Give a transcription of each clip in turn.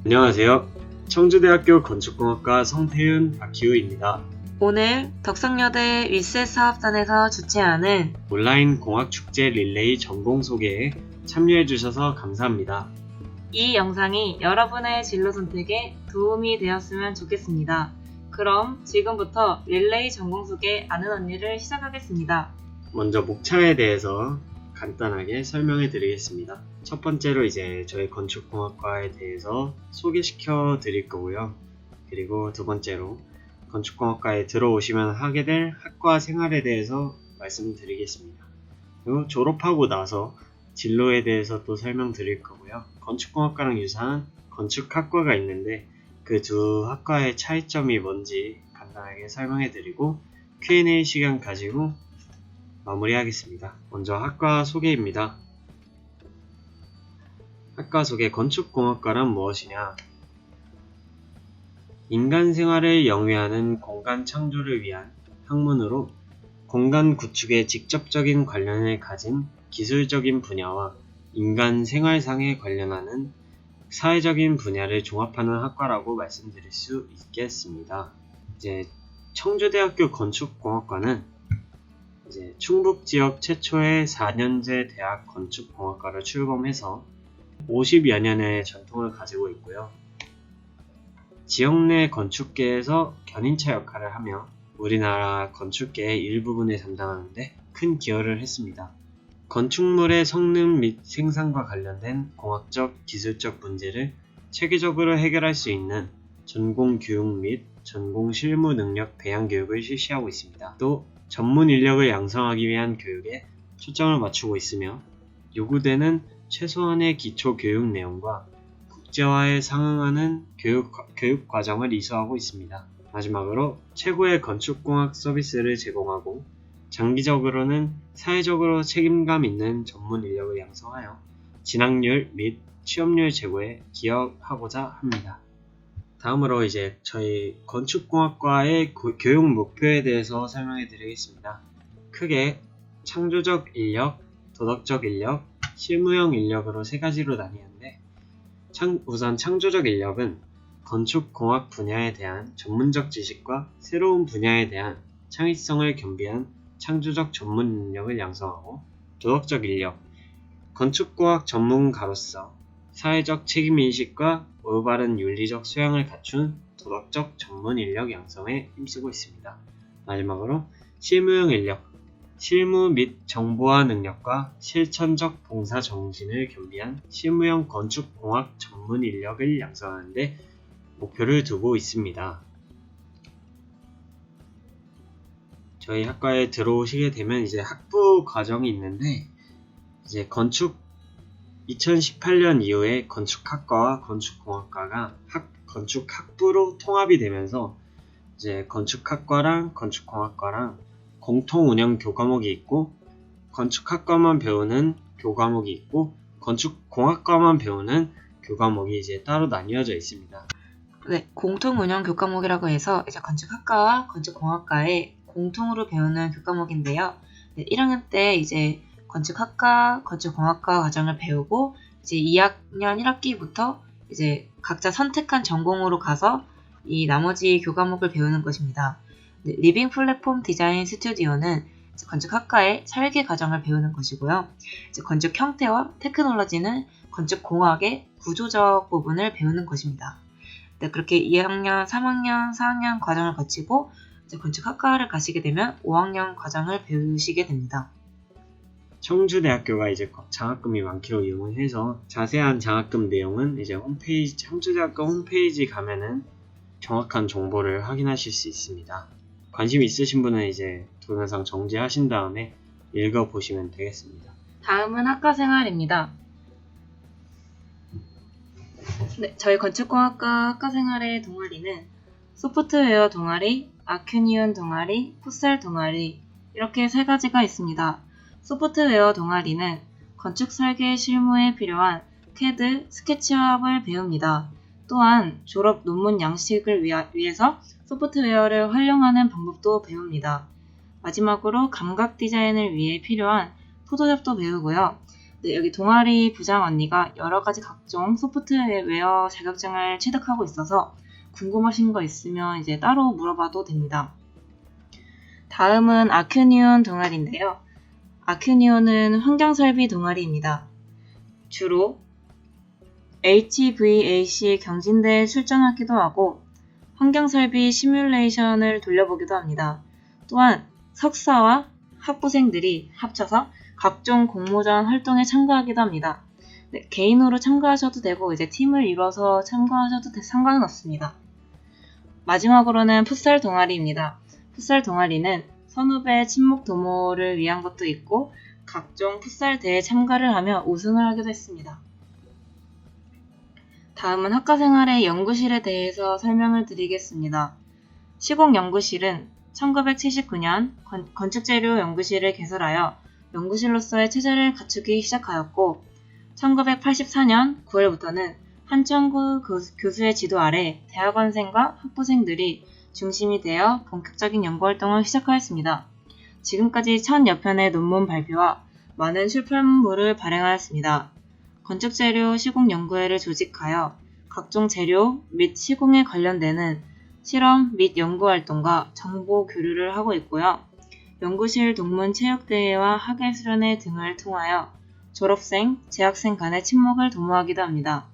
안녕하세요. 청주대학교 건축공학과 성태윤, 박희우입니다. 오늘 덕성여대 윗셋 사업단에서 주최하는 온라인 공학축제 릴레이 전공 소개에 참여해주셔서 감사합니다. 이 영상이 여러분의 진로 선택에 도움이 되었으면 좋겠습니다. 그럼 지금부터 릴레이 전공 소개 아는 언니를 시작하겠습니다. 먼저 목차에 대해서 간단하게 설명해 드리겠습니다. 첫 번째로 저희 건축공학과에 대해서 소개시켜 드릴 거고요. 그리고 두 번째로 건축공학과에 들어오시면 하게 될 학과 생활에 대해서 말씀드리겠습니다. 그리고 졸업하고 나서 진로에 대해서 또 설명드릴 거고요. 건축공학과랑 유사한 건축학과가 있는데 그 두 학과의 차이점이 뭔지 간단하게 설명해 드리고 Q&A 시간 가지고 마무리하겠습니다. 먼저 학과 소개입니다. 학과 소개. 건축공학과란 무엇이냐? 인간 생활을 영위하는 공간 창조를 위한 학문으로 공간 구축에 직접적인 관련을 가진 기술적인 분야와 인간 생활상에 관련하는 사회적인 분야를 종합하는 학과라고 말씀드릴 수 있겠습니다. 청주대학교 건축공학과는 충북 지역 최초의 4년제 대학 건축공학과를 출범해서 50여 년의 전통을 가지고 있고요. 지역 내 건축계에서 견인차 역할을 하며 우리나라 건축계의 일부분을 담당하는데 큰 기여를 했습니다. 건축물의 성능 및 생산과 관련된 공학적, 기술적 문제를 체계적으로 해결할 수 있는 전공 교육 및 전공 실무 능력 배양 교육을 실시하고 있습니다. 또 전문 인력을 양성하기 위한 교육에 초점을 맞추고 있으며 요구되는 최소한의 기초 교육 내용과 국제화에 상응하는 교육 과정을 이수하고 있습니다. 마지막으로 최고의 건축공학 서비스를 제공하고 장기적으로는 사회적으로 책임감 있는 전문 인력을 양성하여 진학률 및 취업률 제고에 기여하고자 합니다. 다음으로 저희 건축공학과의 교육 목표에 대해서 설명해 드리겠습니다. 크게 창조적 인력, 도덕적 인력, 실무형 인력으로 세 가지로 나뉘는데 우선 창조적 인력은 건축공학 분야에 대한 전문적 지식과 새로운 분야에 대한 창의성을 겸비한 창조적 전문 인력을 양성하고, 도덕적 인력, 건축공학 전문가로서 사회적 책임인식과 올바른 윤리적素養을 갖춘 도덕적 전문 인력 양성에 힘쓰고 있습니다. 마지막으로 실무형 인력, 실무 및 정보화 능력과 실천적 봉사 정신을 겸비한 실무형 건축공학 전문 인력을 양성하는 데 목표를 두고 있습니다. 저희 학과에 들어오시게 되면 학부 과정이 있는데 건축 2018년 이후에 건축학과와 건축공학과가 건축학부로 통합이 되면서 건축학과랑 건축공학과랑 공통 운영 교과목이 있고 건축학과만 배우는 교과목이 있고 건축공학과만 배우는 교과목이 따로 나뉘어져 있습니다. 네, 공통 운영 교과목이라고 해서 건축학과와 건축공학과의 공통으로 배우는 교과목인데요. 1학년 때 건축학과, 건축공학과 과정을 배우고 2학년 1학기부터 각자 선택한 전공으로 가서 이 나머지 교과목을 배우는 것입니다. 리빙 플랫폼 디자인 스튜디오는 건축학과의 설계 과정을 배우는 것이고요. 건축 형태와 테크놀로지는 건축공학의 구조적 부분을 배우는 것입니다. 그렇게 2학년, 3학년, 4학년 과정을 거치고 건축학과를 가시게 되면 5학년 과정을 배우시게 됩니다. 청주대학교가 장학금이 많기로 이용해서 자세한 장학금 내용은 청주대학교 홈페이지 가면은 정확한 정보를 확인하실 수 있습니다. 관심 있으신 분은 동영상 정지하신 다음에 읽어보시면 되겠습니다. 다음은 학과 생활입니다. 저희 건축공학과 학과 생활의 동아리는 소프트웨어 동아리, 아큐니온 동아리, 풋살 동아리 이렇게 세 가지가 있습니다. 소프트웨어 동아리는 건축 설계 실무에 필요한 CAD, 스케치업을 배웁니다. 또한 졸업 논문 양식을 위해서 소프트웨어를 활용하는 방법도 배웁니다. 마지막으로 감각 디자인을 위해 필요한 포토샵도 배우고요. 네, 여기 동아리 부장 언니가 여러 가지 각종 소프트웨어 자격증을 취득하고 있어서 궁금하신 거 있으면 이제 따로 물어봐도 됩니다. 다음은 아큐니온 동아리인데요. 아큐니온은 환경설비 동아리입니다. 주로 HVAC 경진대에 출전하기도 하고 환경설비 시뮬레이션을 돌려보기도 합니다. 또한 석사와 학부생들이 합쳐서 각종 공모전 활동에 참가하기도 합니다. 네, 개인으로 참가하셔도 되고 이제 팀을 이뤄서 참가하셔도 상관은 없습니다. 마지막으로는 풋살 동아리입니다. 풋살 동아리는 선후배 친목 도모를 위한 것도 있고 각종 풋살 대회에 참가를 하며 우승을 하기도 했습니다. 다음은 학과생활의 연구실에 대해서 설명을 드리겠습니다. 시공연구실은 1979년 건축재료 연구실을 개설하여 연구실로서의 체제를 갖추기 시작하였고 1984년 9월부터는 한천구 교수의 지도 아래 대학원생과 학부생들이 중심이 되어 본격적인 연구활동을 시작하였습니다. 지금까지 1000여 편의 논문 발표와 많은 출판물을 발행하였습니다. 건축재료 시공연구회를 조직하여 각종 재료 및 시공에 관련되는 실험 및 연구활동과 정보 교류를 하고 있고요. 연구실 동문 체육대회와 학예수련회 등을 통하여 졸업생, 재학생 간의 친목을 도모하기도 합니다.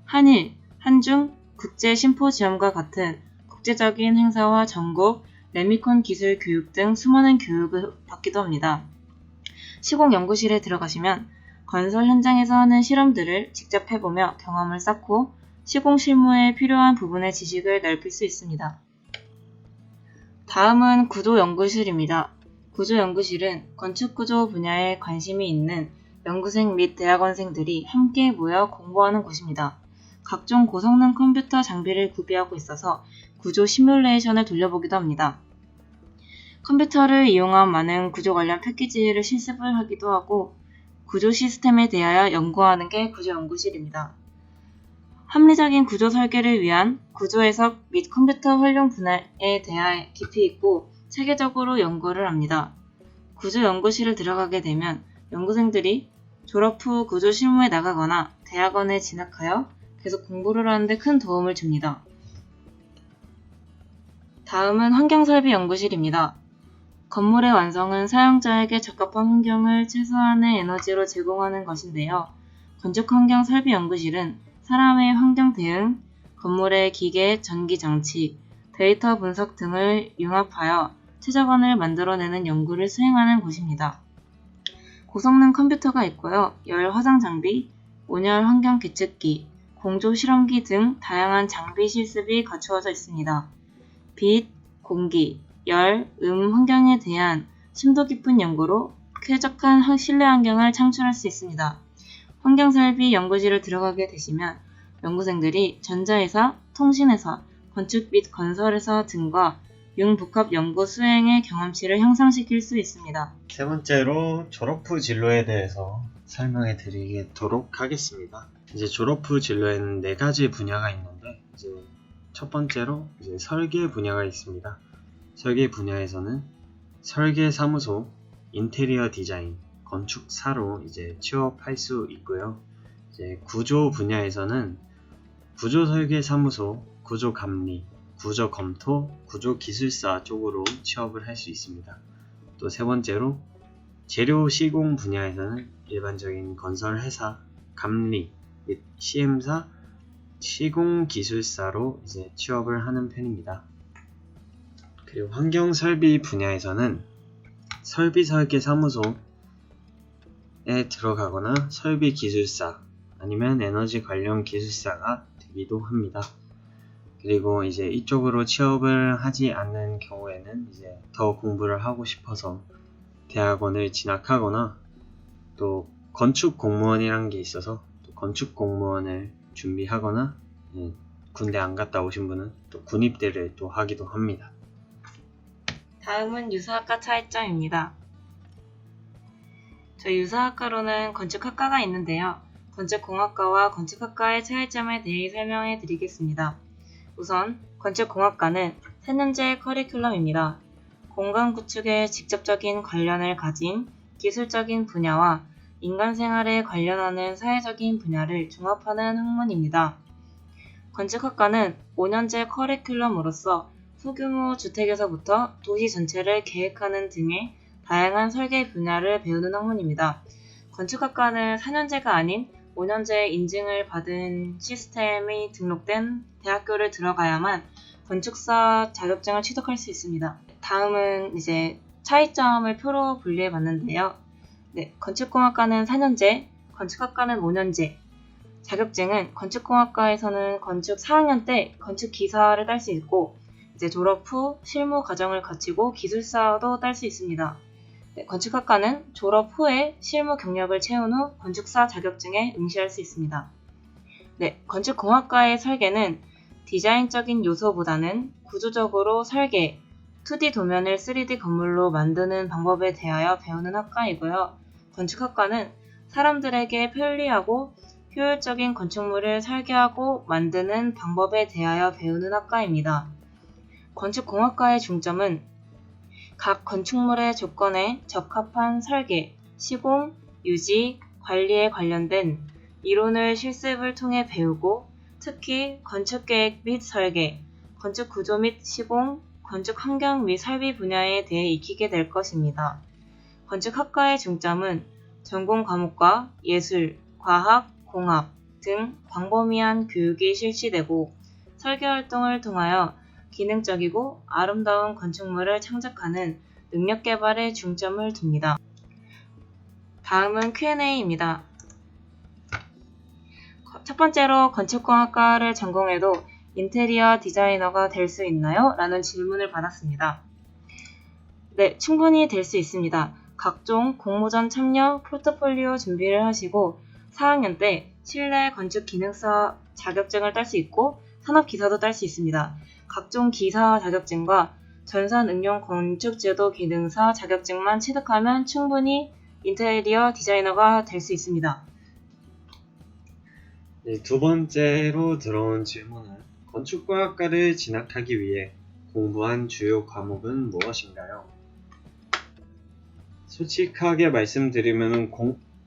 한일, 한중, 국제심포지엄과 같은 국제적인 행사와 전국, 레미콘 기술 교육 등 수많은 교육을 받기도 합니다. 시공연구실에 들어가시면 건설 현장에서 하는 실험들을 직접 해보며 경험을 쌓고 시공 실무에 필요한 부분의 지식을 넓힐 수 있습니다. 다음은 구조연구실입니다. 구조연구실은 건축구조 분야에 관심이 있는 연구생 및 대학원생들이 함께 모여 공부하는 곳입니다. 각종 고성능 컴퓨터 장비를 구비하고 있어서 구조 시뮬레이션을 돌려보기도 합니다. 컴퓨터를 이용한 많은 구조 관련 패키지를 실습을 하기도 하고 구조 시스템에 대하여 연구하는 게 구조연구실입니다. 합리적인 구조 설계를 위한 구조 해석 및 컴퓨터 활용 분야에 대하여 깊이 있고 체계적으로 연구를 합니다. 구조연구실을 들어가게 되면 연구생들이 졸업 후 구조 실무에 나가거나 대학원에 진학하여 계속 공부를 하는데 큰 도움을 줍니다. 다음은 환경설비연구실입니다. 건물의 완성은 사용자에게 적합한 환경을 최소한의 에너지로 제공하는 것인데요. 건축환경설비연구실은 사람의 환경 대응, 건물의 기계, 전기 장치, 데이터 분석 등을 융합하여 최적안을 만들어내는 연구를 수행하는 곳입니다. 고성능 컴퓨터가 있고요. 열 화상 장비, 온열 환경 계측기, 공조 실험기 등 다양한 장비 실습이 갖추어져 있습니다. 빛, 공기, 열, 환경에 대한 심도 깊은 연구로 쾌적한 실내 환경을 창출할 수 있습니다. 환경설비 연구실을 들어가게 되시면 연구생들이 전자회사, 통신회사, 건축 및 건설회사 등과 융복합 연구 수행의 경험치를 향상시킬 수 있습니다. 세 번째로 졸업 후 진로에 대해서 설명해 드리도록 하겠습니다. 이제 졸업 후 진로에는 4가지 분야가 있는데 이제 첫 번째로 이제 설계 분야가 있습니다. 설계 분야에서는 설계사무소, 인테리어 디자인, 건축사로 이제 취업할 수 있고요. 이제 구조 분야에서는 구조설계사무소, 구조감리, 구조검토, 구조기술사 쪽으로 취업을 할 수 있습니다. 또 세 번째로 재료 시공 분야에서는 일반적인 건설회사, 감리 및 시엠사, 시공기술사로 이제 취업을 하는 편입니다. 그리고 환경설비 분야에서는 설비설계사무소에 들어가거나 설비기술사 아니면 에너지 관련 기술사가 되기도 합니다. 그리고 이제 이쪽으로 취업을 하지 않는 경우에는 이제 더 공부를 하고 싶어서 대학원을 진학하거나 또 건축 공무원이라는 게 있어서 또 건축 공무원을 준비하거나 군대 안 갔다 오신 분은 또 군입대를 또 하기도 합니다. 다음은 유사학과 차이점입니다. 저희 유사학과로는 건축학과가 있는데요. 건축공학과와 건축학과의 차이점에 대해 설명해 드리겠습니다. 우선 건축공학과는 4년제 커리큘럼입니다. 공간 구축에 직접적인 관련을 가진 기술적인 분야와 인간 생활에 관련하는 사회적인 분야를 종합하는 학문입니다. 건축학과는 5년제 커리큘럼으로서 소규모 주택에서부터 도시 전체를 계획하는 등의 다양한 설계 분야를 배우는 학문입니다. 건축학과는 4년제가 아닌 5년제 인증을 받은 시스템이 등록된 대학교를 들어가야만 건축사 자격증을 취득할 수 있습니다. 다음은 이제 차이점을 표로 분리해 봤는데요. 건축공학과는 4년제, 건축학과는 5년제. 자격증은 건축공학과에서는 건축 4학년 때 건축기사를 딸 수 있고, 이제 졸업 후 실무 과정을 거치고 기술사도 딸 수 있습니다. 건축학과는 졸업 후에 실무 경력을 채운 후 건축사 자격증에 응시할 수 있습니다. 건축공학과의 설계는 디자인적인 요소보다는 구조적으로 설계, 2D 도면을 3D 건물로 만드는 방법에 대하여 배우는 학과이고요. 건축학과는 사람들에게 편리하고 효율적인 건축물을 설계하고 만드는 방법에 대하여 배우는 학과입니다. 건축공학과의 중점은 각 건축물의 조건에 적합한 설계, 시공, 유지, 관리에 관련된 이론을 실습을 통해 배우고, 특히 건축계획 및 설계, 건축구조 및 시공, 건축환경 및 설비 분야에 대해 익히게 될 것입니다. 건축학과의 중점은 전공 과목과 예술, 과학, 공학 등 광범위한 교육이 실시되고, 설계활동을 통하여 기능적이고 아름다운 건축물을 창작하는 능력 개발에 중점을 둡니다. 다음은 Q&A입니다. 첫 번째로 건축공학과를 전공해도 인테리어 디자이너가 될 수 있나요? 라는 질문을 받았습니다. 네, 충분히 될 수 있습니다. 각종 공모전 참여, 포트폴리오 준비를 하시고 4학년 때 실내 건축 기능사 자격증을 딸 수 있고 산업기사도 딸 수 있습니다. 각종 기사 자격증과 전산 응용 건축제도 기능사 자격증만 취득하면 충분히 인테리어 디자이너가 될 수 있습니다. 두 번째로 들어온 질문은 건축공학과를 진학하기 위해 공부한 주요 과목은 무엇인가요? 솔직하게 말씀드리면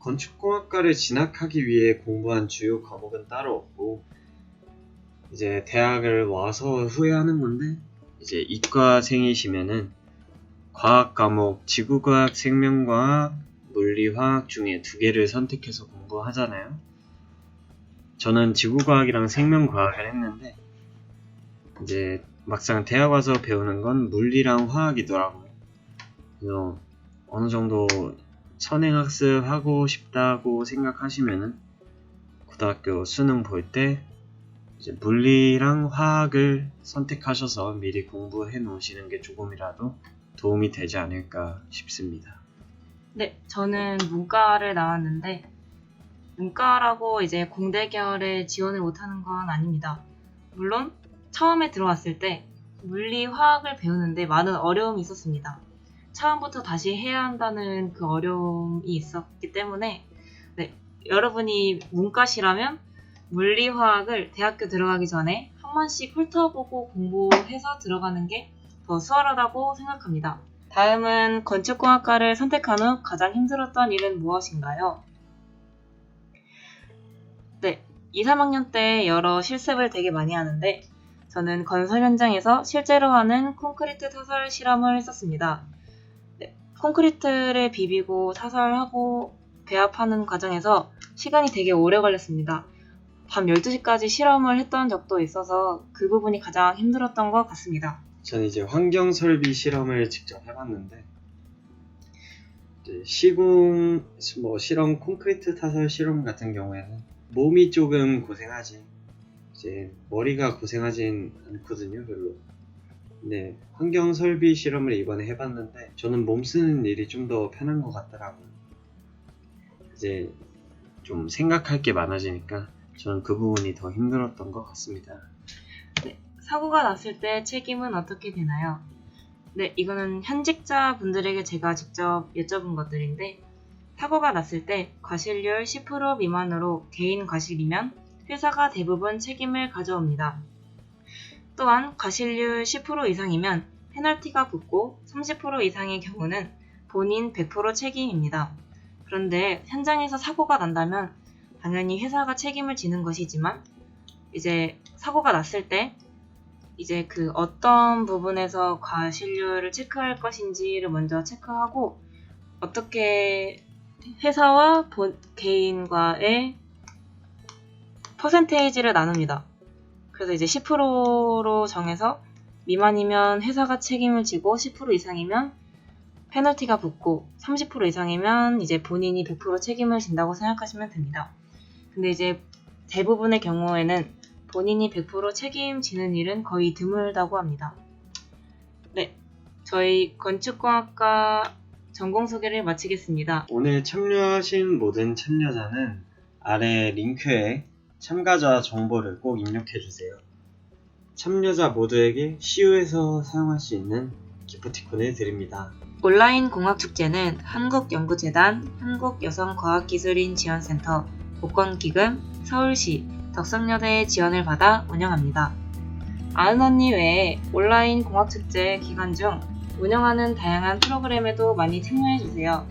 건축공학과를 진학하기 위해 공부한 주요 과목은 따로 없고, 이제 대학을 와서 후회하는 건데, 이제 이과생이시면은 과학 과목 지구과학, 생명과학, 물리화학 중에 2개를 선택해서 공부하잖아요. 저는 지구과학이랑 생명과학을 했는데, 이제 막상 대학 와서 배우는 건 물리랑 화학이더라고요. 그래서 어느 정도 선행학습하고 싶다고 생각하시면은 고등학교 수능 볼 때 이제 물리랑 화학을 선택하셔서 미리 공부해 놓으시는 게 조금이라도 도움이 되지 않을까 싶습니다. 네, 저는 문과를 나왔는데 문과라고 이제 공대결에 지원을 못하는 건 아닙니다. 물론 처음에 들어왔을 때 물리, 화학을 배우는데 많은 어려움이 있었습니다. 처음부터 다시 해야 한다는 그 어려움이 있었기 때문에 여러분이 문과시라면 물리, 화학을 대학교 들어가기 전에 한 번씩 훑어보고 공부해서 들어가는 게 더 수월하다고 생각합니다. 다음은 건축공학과를 선택한 후 가장 힘들었던 일은 무엇인가요? 2, 3학년 때 여러 실습을 되게 많이 하는데 저는 건설 현장에서 실제로 하는 콘크리트 타설 실험을 했었습니다. 콘크리트를 비비고 타설하고 배합하는 과정에서 시간이 되게 오래 걸렸습니다. 밤 12시까지 실험을 했던 적도 있어서 그 부분이 가장 힘들었던 것 같습니다. 저는 이제 환경설비 실험을 직접 해봤는데, 이제 시공, 실험, 콘크리트 타설 실험 같은 경우에는 몸이 조금 고생하지, 이제 머리가 고생하진 않거든요, 별로. 네, 환경설비 실험을 이번에 해봤는데 저는 몸 쓰는 일이 좀 더 편한 것 같더라고요. 이제 좀 생각할 게 많아지니까 저는 그 부분이 더 힘들었던 것 같습니다. 사고가 났을 때 책임은 어떻게 되나요? 이거는 현직자 분들에게 제가 직접 여쭤본 것들인데, 사고가 났을 때 과실률 10% 미만으로 개인 과실이면 회사가 대부분 책임을 가져옵니다. 또한 과실률 10% 이상이면 페널티가 붙고 30% 이상의 경우는 본인 100% 책임입니다. 그런데 현장에서 사고가 난다면 당연히 회사가 책임을 지는 것이지만 이제 사고가 났을 때 이제 그 어떤 부분에서 과실률을 체크할 것인지를 먼저 체크하고 어떻게 회사와 개인과의 퍼센테이지를 나눕니다. 그래서 이제 10%로 정해서 미만이면 회사가 책임을 지고 10% 이상이면 페널티가 붙고 30% 이상이면 이제 본인이 100% 책임을 진다고 생각하시면 됩니다. 근데 이제 대부분의 경우에는 본인이 100% 책임지는 일은 거의 드물다고 합니다. 네, 저희 건축공학과 전공 소개를 마치겠습니다. 오늘 참여하신 모든 참여자는 아래 링크에 참가자 정보를 꼭 입력해주세요. 참여자 모두에게 CU에서 사용할 수 있는 기프티콘을 드립니다. 온라인 공학축제는 한국연구재단, 한국여성과학기술인지원센터, 복권기금, 서울시, 덕성여대의 지원을 받아 운영합니다. 아은 언니 외에 온라인 공학축제 기간 중 운영하는 다양한 프로그램에도 많이 참여해주세요.